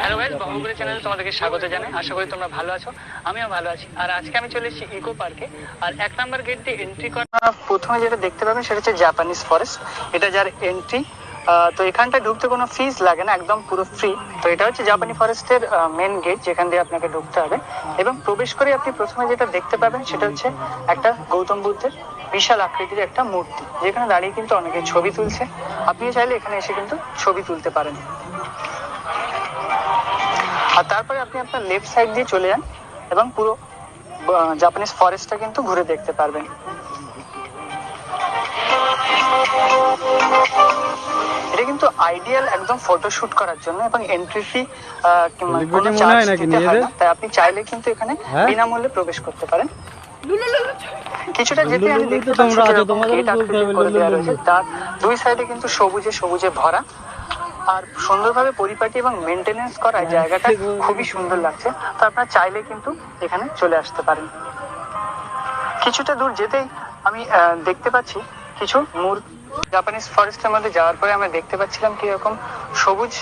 Hello guys, বঙ্গপুরি চ্যানেলে তোমাদেরকে স্বাগত জানাই। আশা করি তোমরা ভালো আছো, আমিও ভালো আছি। আর আজকে আমি চলে এসেছি ইকো পার্কে। আর 1 নম্বর গেট দিয়ে এন্ট্রি করা প্রথমে যেটা দেখতে পাবেন সেটা হচ্ছে জাপানিজ ফরেস্ট। এটা যার এন্ট্রি। তো এখানটায় ঢুকতে কোনো ফিস লাগে না, একদম পুরো ফ্রি। তো এটা হচ্ছে জাপানি ফরেস্টের মেন গেট, যেখান দিয়ে আপনাকে ঢুকতে হবে। এবং প্রবেশ করে আপনি প্রথমে যেটা দেখতে পাবেন সেটা হচ্ছে একটা গৌতম বুদ্ধের বিশাল আকৃতির একটা মূর্তি, যেখানে দাঁড়িয়ে কিন্তু অনেকে ছবি তুলছে। আপনিও চাইলে এখানে এসে কিন্তু ছবি তুলতে পারেন। আর তারপরে আপনি আপনার লেফট সাইড দিয়ে চলে যান এবং পুরো জাপানিজ ফরেস্টটা কিন্তু ঘুরে দেখতে পারবেন। এটা কিন্তু আইডিয়াল একদম ফটোশুট করার জন্য, এবং এন্ট্রি ফি কোনো চার্জ দিতে হয় না। তাই আপনি চাইলে কিন্তু এখানে বিনামূল্যে প্রবেশ করতে পারেন। কিছুটা যেতে আমি দেখতে পাচ্ছি গেট আকৃতি করে দেওয়া রয়েছে, তার দুই সাইডে কিন্তু সবুজে সবুজে ভরা আর সুন্দরভাবে পরিপাটি এবং মেনটেনেন্স করা জায়গাটা খুবই সুন্দর লাগছে। তো আপনারা চাইলে কিন্তু এখানে চলে আসতে পারেন। কিছুটা দূর যেতেই আমি দেখতে পাচ্ছি কিছু জাপানিজ ফরেস্টের মধ্যে যাওয়ার পরে আমরা দেখতে পাচ্ছিলাম কিরকম সবুজ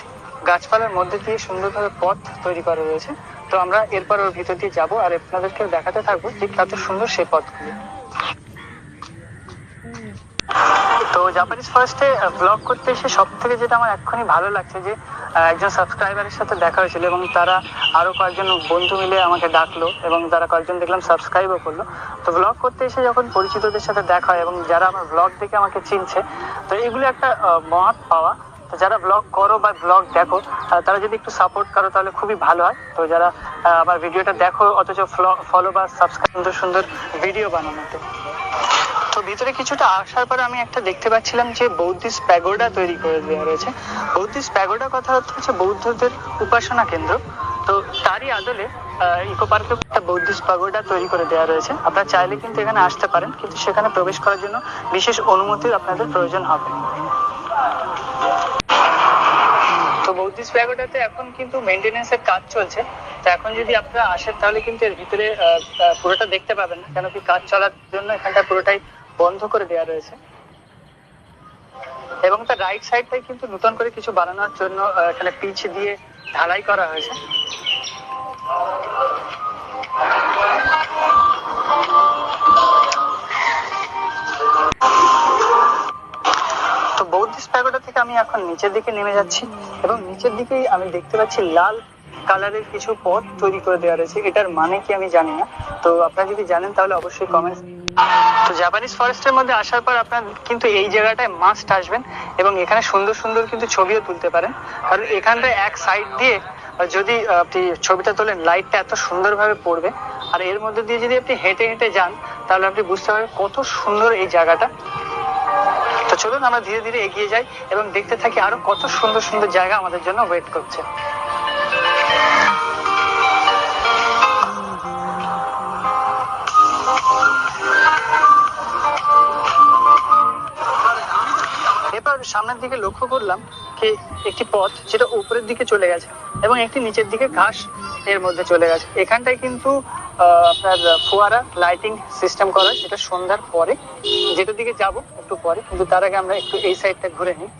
গাছপালার মধ্যে দিয়ে সুন্দরভাবে পথ তৈরি করা রয়েছে। তো আমরা এরপর ওর ভিতর দিয়ে যাবো আর আপনাদেরকে দেখাতে থাকবো যে কত সুন্দর সেই পথগুলি। তো জাপানিজ ফরেস্টে ব্লগ করতে এসে সব থেকে যেটা আমার এক্ষুনি ভালো লাগছে যে একজন সাবস্ক্রাইবারের সাথে দেখা হয়েছিল, এবং তারা আরো কয়েকজন বন্ধু মিলে আমাকে ডাকলো এবং তারা কয়েকজন দেখলাম সাবস্ক্রাইবও করলো। তো ব্লগ করতে এসে যখন পরিচিতদের সাথে দেখা হয় এবং যারা আমার ব্লগ দেখে আমাকে চিনছে, তো এগুলো একটা মহৎ পাওয়া। তো যারা ব্লগ করো বা ব্লগ দেখো, তারা যদি একটু সাপোর্ট করো তাহলে খুবই ভালো হয়। তো যারা আমার ভিডিওটা দেখো অথচ ফলো বা সাবস্ক্রাইব, সুন্দর সুন্দর ভিডিও বানানোতে। তো ভিতরে কিছুটা আসার পরে আমি একটা দেখতে পাচ্ছিলাম যে বৌদ্ধিস্ট প্যাগোডা তৈরি করে দেওয়া রয়েছে। বৌদ্ধিস্ট প্যাগোডা কথা হচ্ছে বৌদ্ধদের উপাসনা কেন্দ্র। তো তারই আদলে ইকো পার্কে একটা বৌদ্ধিস্ট প্যাগোডা তৈরি করে দেওয়া রয়েছে। আপনারা চাইলে কিন্তু এখানে আসতে পারেন, কিন্তু সেখানে প্রবেশ করার জন্য বিশেষ অনুমতির আপনাদের প্রয়োজন হবে। তো বৌদ্ধিস্ট প্যাগোডাতে এখন কিন্তু মেইনটেনেন্স এর কাজ চলছে। তো এখন যদি আপনারা আসেন তাহলে কিন্তু এর ভিতরে পুরোটা দেখতে পাবেন না, কেন কি কাজ চলার জন্য এখানটা পুরোটাই বন্ধ করে দেওয়া রয়েছে। এবং তার রাইট সাইডটাই কিন্তু নতুন করে কিছু বানানোর জন্য এখানে পিচ দিয়ে ঢালাই করা হয়েছে। তো বৌদ্ধিস্ট প্যাগোডা থেকে আমি এখন নিচের দিকে নেমে যাচ্ছি, এবং নিচের দিকেই আমি দেখতে পাচ্ছি লাল কালারের কিছু পথ তৈরি করে দেওয়া রয়েছে। এটার মানে কি আমি জানি না, তো আপনারা যদি জানেন তাহলে অবশ্যই কমেন্টস। তো জাপানিজ ফরেস্টের মধ্যে আসার পর আপনারা কিন্তু এই জায়গাটায় মাস্ট আসবেন, এবং এখানে সুন্দর সুন্দর কিন্তু ছবিও তুলতে পারেন। কারণ এখানটায় এক সাইড দিয়ে যদি আপনি ছবিটা তোলেন, লাইটটা এত সুন্দরভাবে পড়বে। আর এর মধ্যে দিয়ে যদি আপনি হেঁটে হেঁটে যান তাহলে আপনি বুঝতে পারবেন কত সুন্দর এই জায়গাটা। তো চলুন আমরা ধীরে ধীরে এগিয়ে যাই এবং দেখতে থাকি আরো কত সুন্দর সুন্দর জায়গা আমাদের জন্য ওয়েট করছে। এবার সামনের দিকে লক্ষ্য করলাম কি একটি পথ যেটা উপরের দিকে চলে গেছে এবং একটি নিচের দিকে ঘাস এর মধ্যে চলে গেছে। এখানটায় কিন্তু আপনার ফোয়ারা লাইটিং সিস্টেম করা, সেটা সন্ধ্যার পরে, যেটার দিকে যাব একটু পরে। কিন্তু তার আগে আমরা একটু এই সাইডটা ঘুরে নিই।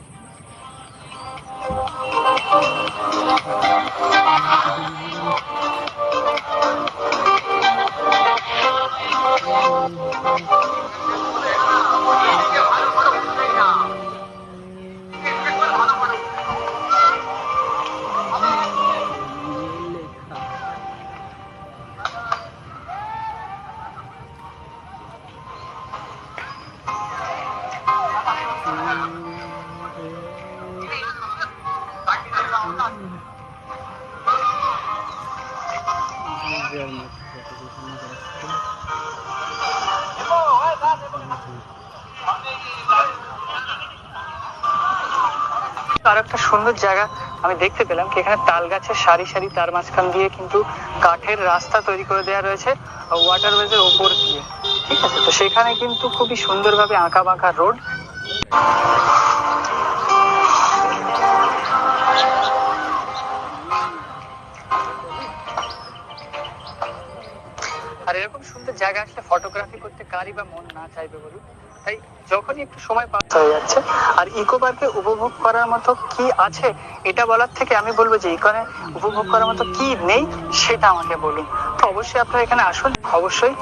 আর একটা সুন্দর জায়গা আমি দেখতে পেলাম কি এখানে তাল গাছের সারি সারি, তার মাঝখান দিয়ে কিন্তু কাঠের রাস্তা তৈরি করে দেওয়া রয়েছে ওয়াটারওয়েজের ওপর দিয়ে। ঠিক আছে, তো সেখানে কিন্তু খুবই সুন্দরভাবে আঁকা বাঁকা রোড। আর এরকম সুন্দর জায়গা আসলে ফটোগ্রাফি করতে কারই বা মন না চাইবে বলুন। তাই যখনই একটু সময় পাস হয়ে যাচ্ছে আর ইকো পার্কে উপভোগ করার মতো কি আছে এটা বলার থেকে আমি বলবো যে এখানে উপভোগ করার মতো কি নেই সেটা আমাকে বলুন। তো অবশ্যই আপনারা এখানে আসুন, অবশ্যই